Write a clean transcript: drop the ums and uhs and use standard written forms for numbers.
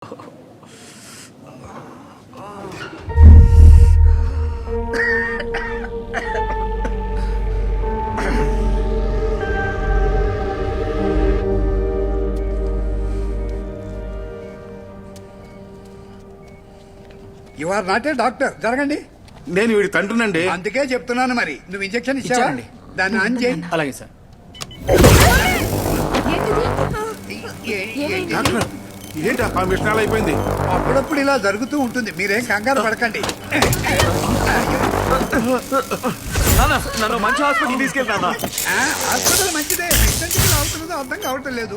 You are not a doctor, జరగండి. నేను వీడి తండ్రినండి. అందుకే చెప్తున్నాను, మరి నువ్వు ఇంజెక్షన్ ఇచ్చావండి. దాన్ని ఆన్ చేయి. అలాగే సార్. ఏంటిది? డాక్టర్ ఇదేంటి ఆ మిషన్ అలా అయిపోయింది? అప్పుడప్పుడు ఇలా జరుగుతూ ఉంటుంది, మీరేం కంగారు పడకండి. నన్ను మంచి హాస్పిటల్ తీసుకెళ్తానా? హాస్పిటల్ మంచిదే, ఎక్కడికి అవుతుందో అర్థం కావటం లేదు.